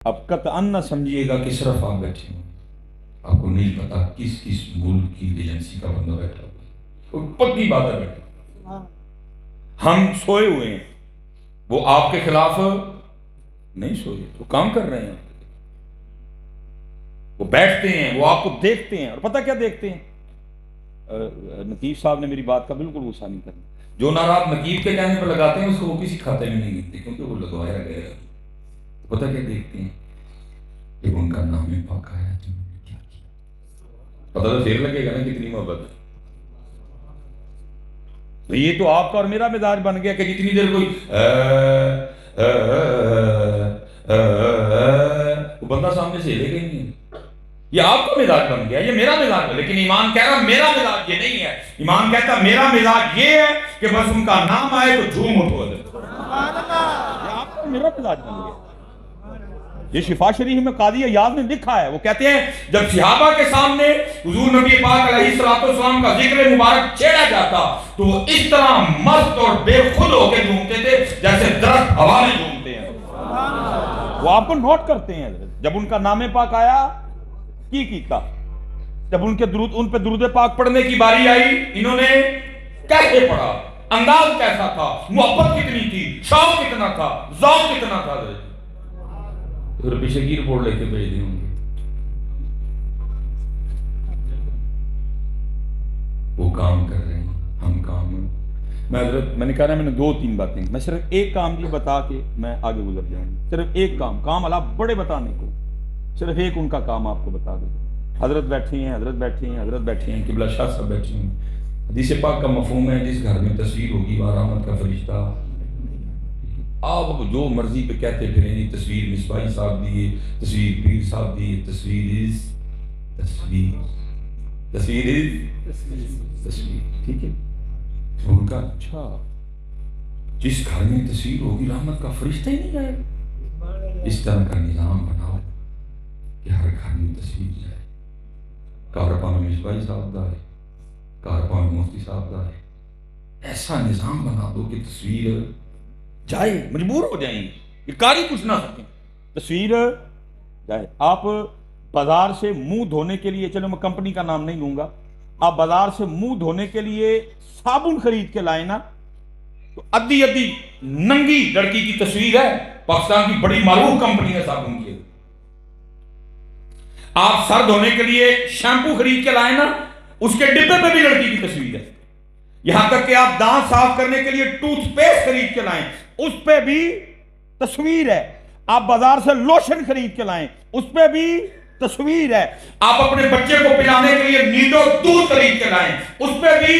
اب قطعاً نہ سمجھیے گا کہ صرف آپ بیٹھے ہیں، آپ کو نہیں پتا کس کس ملک کی ایجنسی کا بندہ بیٹھا ہوا ہے، پکی بات ہے بیٹھا، ہم سوئے ہوئے ہیں، وہ آپ کے خلاف نہیں سوئے، وہ کام کر رہے ہیں، وہ بیٹھتے ہیں، وہ آپ کو دیکھتے ہیں، اور پتہ کیا دیکھتے ہیں؟ نقیب صاحب نے میری بات کا بالکل غصہ نہیں کرنا، جو نعرہ آپ نقیب کے کہنے پر لگاتے ہیں اس کو وہ کسی کھاتے میں نہیں گنتے، کیونکہ وہ لگوایا گیا ہے۔ پتہ کیا دیکھتے ہیں؟ جب ان کا نام پاک آیا تو انہوں نے کیا کیا، پتہ تو پھر لگے گا نا کتنی محبت ہے۔ تو یہ تو آپ کا اور میرا مزاج بن گیا کہ جتنی دیر کوئی وہ بندہ سامنے سے ہلے گا ہی نہیں، یہ آپ کا مزاج بن گیا، یہ میرا مزاج ہے، لیکن ایمان کہہ رہا میرا مزاج یہ نہیں ہے، ایمان کہتا میرا مزاج یہ ہے کہ بس ان کا نام آئے تو جھوم اٹھو دے، یہ آپ کا میرا مزاج بن گیا۔ یہ شفا شریف میں قاضی عیاض نے لکھا ہے، وہ کہتے ہیں جب صحابہ کے سامنے حضور نبی پاک علیہ السلام کا ذکر مبارک چھیڑا جاتا تو وہ اس طرح مست اور بے خود ہو کے جھومتے تھے جیسے درخت ہوا میں جھومتے ہیں، وہ آپ کو نوٹ کرتے ہیں۔ جب ان کا نام پاک آیا کی کیتا، جب ان پہ درود پاک پڑھنے کی باری آئی انہوں نے کیسے پڑھا، انداز کیسا تھا، محبت کتنی تھی، شوق کتنا تھا، ذوق کتنا تھا، پھر پیچھے کی رپورٹ لے کے بھیج دی ہوں گے۔ وہ کام کر رہے ہیں، ہم کام ہیں۔ میں نے کہا رہا میں نے 2-3 باتیں، میں صرف ایک کام جی بتا کے میں آگے گزر جاؤں گا، صرف ایک کام اللہ بڑے بتانے کو، صرف ایک ان کا کام آپ کو بتا دوں۔ حضرت بیٹھے ہیں، حضرت بیٹھے ہیں، حضرت بیٹھے ہیں، قبلہ شاہ صاحب بیٹھے ہیں۔ حدیث پاک کا مفہوم ہے جس گھر میں تصویر ہوگی وہاں رحمت کا فرشتہ، آپ جو مرضی پہ کہتے پھریں جی، تصویر مصباحی صاحب دیے، تصویر پیر صاحب دیے، تصویر ٹھیک ہے۔ ان کا اچھا جس گھر میں تصویر ہوگی رحمت کا فرشتہ ہی نہیں آئے گا، اس طرح کا نظام بناؤ کہ ہر گھر میں تصویر جائے، کارپا میں مصباحی صاحب دا ہے، کارپا میں مفتی صاحب دا ہے، ایسا نظام بنا دو کہ تصویر جائے، مجبور ہو جائیں یہ کاری کچھ نہ سکیں، تصویر جائے۔ آپ بازار سے منہ دھونے کے لیے، چلو میں کمپنی کا نام نہیں لوں گا، آپ بازار سے منہ دھونے کے لیے صابن خرید کے لائیں نا، تو ادھی ننگی لڑکی کی تصویر ہے، پاکستان کی بڑی معروف کمپنی ہے صابن کی۔ آپ سر دھونے کے لیے شیمپو خرید کے لائیں نا، اس کے ڈبے پہ بھی لڑکی کی تصویر ہے۔ یہاں تک کہ آپ دانت صاف کرنے کے لیے ٹوتھ پیسٹ خرید کے لائیں، اس پہ بھی تصویر ہے۔ آپ بازار سے لوشن خرید کے لائیں، اس پہ بھی تصویر ہے۔ آپ اپنے بچے کو پلانے کے لیے نیڈو دودھ خرید کے لائیں، اس پہ بھی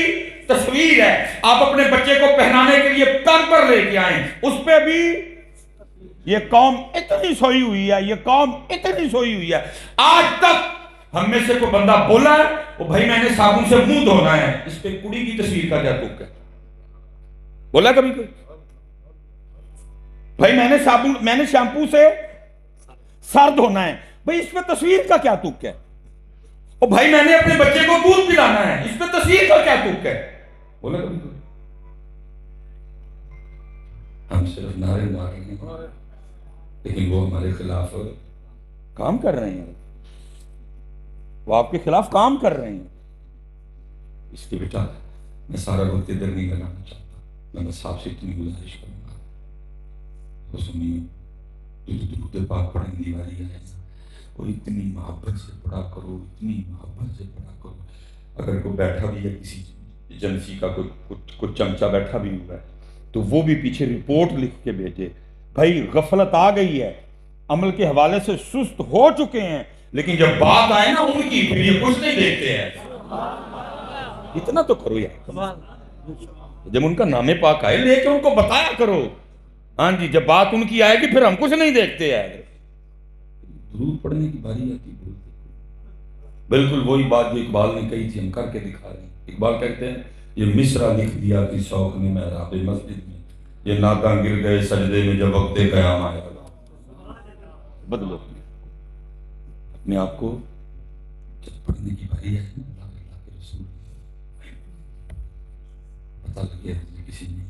تصویر ہے۔ آپ اپنے بچے کو پہنانے کے لیے پیمپر لے کے آئیں، اس پہ بھی۔ یہ قوم اتنی سوئی ہوئی ہے، یہ قوم اتنی سوئی ہوئی ہے، آج تک ہم میں سے کوئی بندہ بولا ہے وہ بھائی میں نے صابن سے منہ دھونا ہے، اس پہ کڑی کی تصویر کا کیا تک ہے؟ بولا کبھی کوئی؟ بھائی میں نے شیمپو سے سر دھونا ہے، بھائی اس پہ تصویر کا کیا تک ہے؟ اور بھائی میں نے اپنے بچے کو دودھ پلانا ہے، اس پہ تصویر کا کیا تک ہے؟ بولا کبھی کوئی؟ ہم صرف نعرے مار رہے ہیں لیکن وہ ہمارے خلاف کام کر رہے ہیں، وہ آپ کے خلاف کام کر رہے ہیں۔ اس لیے بیٹا میں سارا وقت ادھر نہیں لگانا چاہتا، میں بس آپ سے اتنی گزارش کروں گا، وہ سنیے جو درود پاک پڑھنے کی باری ہے وہ اتنی محبت سے پڑھا کرو، اتنی محبت سے پڑھا کرو۔ اگر کوئی بیٹھا بھی ہے کسی ایجنسی کا کوئی چمچہ بیٹھا بھی ہوا ہے تو وہ بھی پیچھے رپورٹ لکھ کے بھیجے، بھائی غفلت آ گئی ہے، عمل کے حوالے سے سست ہو چکے ہیں، لیکن جب بات آئے نا ان کی پھر یہ کچھ نہیں دیکھتے ہیں۔ اتنا تو کرو یار، جب ان کا نام پاک آئے لے کے ان کو بتایا کرو، ہاں جی جب بات ان کی آئے گی پھر ہم کچھ نہیں دیکھتے ہیں۔ درود پڑھنے کی باری آتی بالکل وہی بات جو اقبال نے کہی تھی ہم کر کے دکھا رہے ہیں۔ اقبال کہتے ہیں یہ مصرع لکھ دیا کہ شوق نے محراب مسجد میں، یہ ناکاں گر گئے سجدے میں جب وقت قیام آیا۔ بدلو اپنے آپ کو، جب پڑھنے کی باری ہے اللہ کے رسول پتہ لگے کسی نے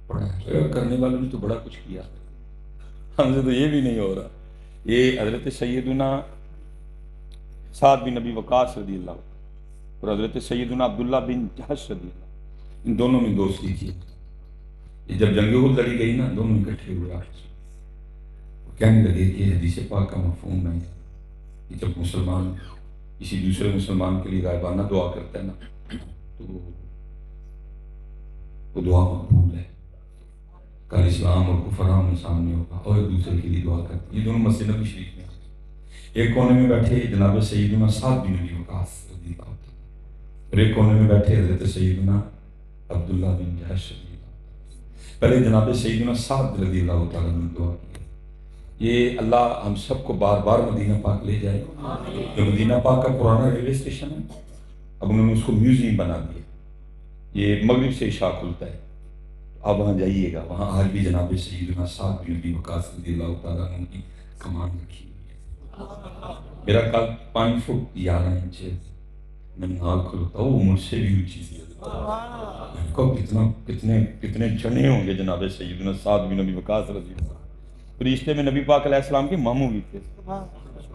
پڑھا کرنے والوں نے تو بڑا کچھ کیا، ہم سے تو یہ بھی نہیں ہو رہا۔ یہ حضرت سیدنا سعد بن نبی وقاص رضی اللہ عنہ اور حضرت سیدنا عبداللہ بن جحش رضی اللہ، ان دونوں میں دوستی تھی. جب جنگ احد لڑی گئی نا، دونوں اکٹھے ہوئے آپس میں، کہنے لگے کہ حدیث پاک کا مفہوم ہے کہ جب مسلمان کسی دوسرے مسلمان کے لیے غائبانہ دعا کرتا ہے نا تو وہ دعا مقبول ہے. کل اسلام اور کفر آمنے سامنے ہوگا اور ایک دوسرے کے لیے دعا کرتے ہیں. یہ دونوں مسجد نبی شریف میں ایک کونے میں بیٹھے جناب سیدنا سعد بن نبی وقاص رضی اللہ عنہ اور ایک کونے میں بیٹھے حضرت سیدنا عبداللہ بن جحش رضی اللہ عنہ. پہلے جناب سیدنا سعد رضی اللہ تعالیٰ نے دعا کی. یہ اللہ ہم سب کو بار بار مدینہ پاک لے جائے. جو مدینہ پاک کا پرانا ریلوے اسٹیشن ہے اب انہوں نے اس کو میوزیم بنا دیا. یہ مغرب سے عشاء کھلتا ہے، آپ وہاں جائیے گا. وہاں آج بھی جناب سیدنا سعد بن نبی وقاص رضی اللہ تعالیٰ عنہ کی کمان رکھی ہوئی ہے. میرا قد 5 فٹ 11 انچ ہے. میں نال کھلوتا وہ مجھ سے بھی اونچی تھی. کتنے جنے ہوں گے جناب سیدنا سعد بن نبی وقاص رضی اللہ. رشتے میں نبی پاک علیہ السلام کے ماموں بھی تھے.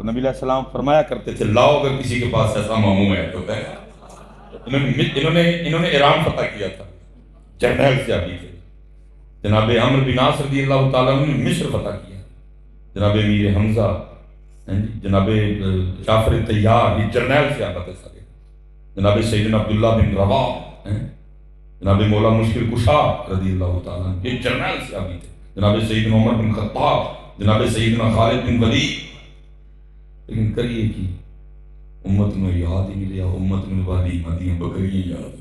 نبی علیہ السلام فرمایا کرتے تھے لاؤ اگر کسی کے پاس ایسا ماموں ہے تو ہے. انہوں نے ایران فتح کیا تھا، جرنیل سے ابھی تھے. جناب عمرو بن عاص رضی اللہ تعالیٰ عنہ نے مصر فتح کیا. جناب امیر حمزہ، جناب جعفر طیار، یہ جرنیل سے آباد سارے. جناب سیدنا عبداللہ بن رواح، جناب مولا مشکل کشا رضی اللہ تعالیٰ عنہ، یہ جرنیل سے آباد تھے. جناب سیدنا عمر بن خطاب، جناب سیدنا خالد بن ولید. لیکن کریے کی امت نو یاد ہی ملیا، امت نو والیمہ دیاں بکریاں یاد،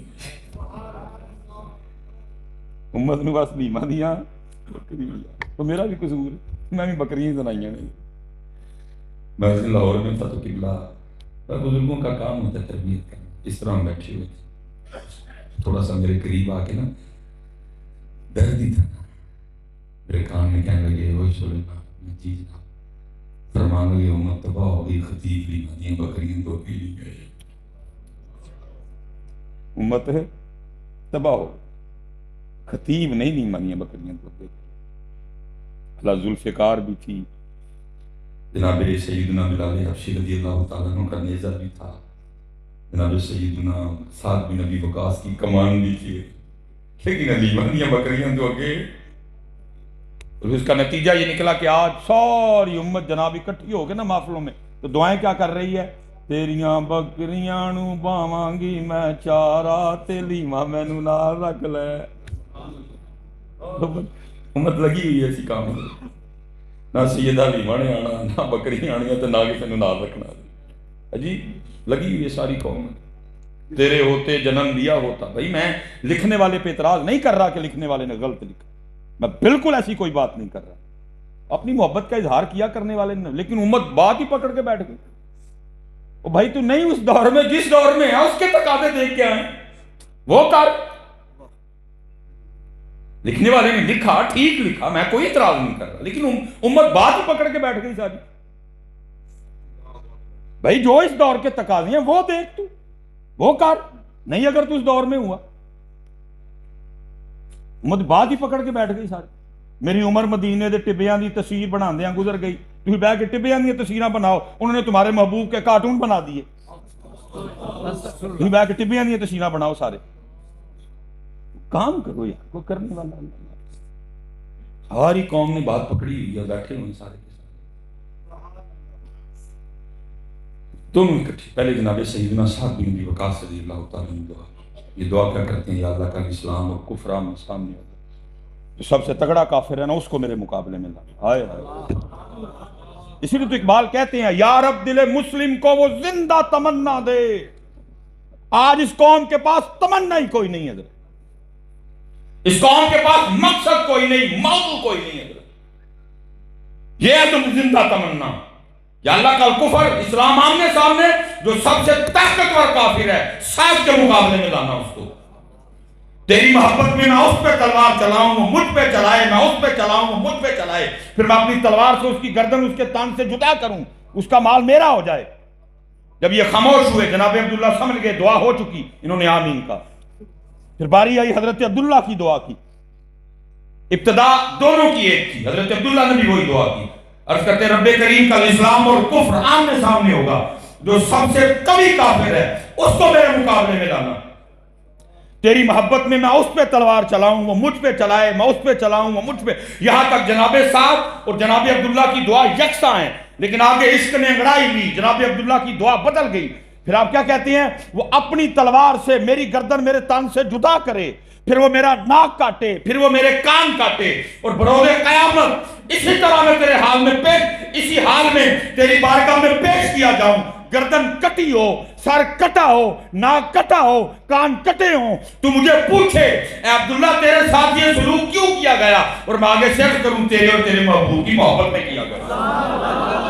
امت نو والیمہ دیاں بکریاں. تو میرا بھی قصور ہے، میں بھی بکریاں سنائیاں نہیں. میں لاہور میں تھا تو قبلہ بزرگوں کا کام ہوتا ہے تربیت کرنا. اس طرح ہم بیٹھے ہوئے تھے، تھوڑا سا میرے قریب آ کے نا درد ہی تھا. میرے کان میں کہنے لگے وہی سلیمان جی جناب فرمان لگے امت تباہ ہو گئی، خطیب لی مدیاں بکریاں تو پی لی گئے. امت ہے تباہ ہو، خطیب نہیں لی مدیاں بکریاں تو پی. اللہ ذوالفقار بھی تھی، جناب سیدنا بلال حبشی رضی اللہ تعالیٰ عنہ کا نیزہ بھی تھا، جناب سیدنا سعد بن نبی وقاص کی کمان بھی تھی. لیکن علی مدیاں بکریاں تو اگے. اس کا نتیجہ یہ نکلا کہ آج ساری امت جناب اکٹھی ہو کے نا محفلوں میں تو دعائیں کیا کر رہی ہے؟ تیریاں بکریاں نو باواں گی میں چارا تے لیواں مینوں نال رکھ لے. امت لگی ہوئی ہے اسی کام میں، نہ سیدہ لیواں نے آنا، نہ بکریاں آنیاں تے نہ کسی نوں نال رکھنا. عجیب لگی ہوئی ہے ساری قوم. تیرے ہوتے جنم لیا ہوتا. بھائی میں لکھنے والے پہ اعتراض نہیں کر رہا کہ لکھنے والے نے غلط لکھا، میں بالکل ایسی کوئی بات نہیں کر رہا. اپنی محبت کا اظہار کیا کرنے والے نے، لیکن امت بات ہی پکڑ کے بیٹھ گئی. او بھائی تو نہیں اس دور میں جس دور میں ہے اس کے تقاضے دیکھ کے آئے وہ کر. لکھنے والے نے لکھا ٹھیک لکھا، میں کوئی اعتراض نہیں کر رہا، لیکن امت بات ہی پکڑ کے بیٹھ گئی ساری. بھائی جو اس دور کے تقاضے ہیں وہ دیکھ، تو وہ کر. نہیں اگر تو اس دور میں ہوا، امت بات ہی پکڑ کے بیٹھ گئی ساری. میری عمر مدینے دے ٹبیاں دی تصویر بناندیاں گزر گئی. تھی بہ کے ٹبیاں دی تصویراں بناؤ، انہوں نے تمہارے محبوب کے کارٹون بنا دیے. تھی بہ کے ٹبیاں دی تصویراں بناؤ سارے. کام کرو یار، کوئی کرنے والا اللہ. ساری قوم نے بات پکڑی ہوئی ہے، بیٹھے ہوئے سارے کے سارے دونوں اکٹھے. پہلے جناب سیدنا سعد بن نبی وقاص رضی اللہ تعالیٰ عنہ دعا، یہ دعا کیا کرتے ہیں؟ یا اللہ کا اسلام اور کفر آمنے سامنے ہوگا، جو سب سے تگڑا کافر ہے نا اس کو میرے مقابلے میں لا. ہائے ہائے. اسی لیے تو اقبال کہتے ہیں یا رب دل مسلم کو وہ زندہ تمنا دے. آج اس قوم کے پاس تمنا ہی کوئی نہیں ہے، اس قوم کے پاس مقصد کوئی نہیں، موضوع کوئی نہیں ہے. یہ ہے تم زندہ تمنا. یا اللہ کا کفر اسلام آمنے سامنے، جو سب سے طاقتور کافر ہے سب کے مقابلے میں لانا اس کو. تیری محبت میں میں اس پہ تلوار چلاؤں وہ مجھ پہ چلائے، میں اس پہ چلاؤں وہ مجھ پہ چلائے، پھر میں اپنی تلوار سے اس کی گردن اس کے تان سے جدا کروں، اس کا مال میرا ہو جائے. جب یہ خاموش ہوئے جناب عبداللہ سمجھ گئے دعا ہو چکی، انہوں نے آمین کہا. پھر باری آئی حضرت عبداللہ کی دعا کی. ابتدا دونوں کی ایک تھی، حضرت عبداللہ نے بھی وہی دعا کی. عرض کرتے رب کریم کا اسلام اور کفر آمنے سامنے ہوگا، جو سب سے قوی کافر ہے اس کو میرے مقابلے میں لانا، تیری محبت میں اس پہ تلوار چلاؤں وہ مجھ پہ چلائے، میں اس پہ چلاؤں وہ مجھ پہ. یہاں تک جناب سعد اور جناب عبداللہ کی دعا یکساں ہیں، لیکن آگے عشق نے انگڑائی لی، جناب عبداللہ کی دعا بدل گئی. پھر آپ کیا کہتے ہیں؟ وہ اپنی تلوار سے میری گردن میرے تن سے جدا کرے، پھر وہ میرا ناک کاٹے، پھر وہ میرے کان کاٹے، اور بروز قیامت اسی طرح میں تیرے حال میں اسی حال میں تیری بارگاہ میں پیش کیا جاؤں، گردن کٹی ہو، سر کٹا ہو، ناک کٹا ہو، کان کٹے ہوں، تو مجھے پوچھے اے عبداللہ تیرے ساتھ یہ سلوک کیوں کیا گیا، اور میں آگے شرح کروں تیرے اور تیرے محبوب کی محبت میں کیا گیا.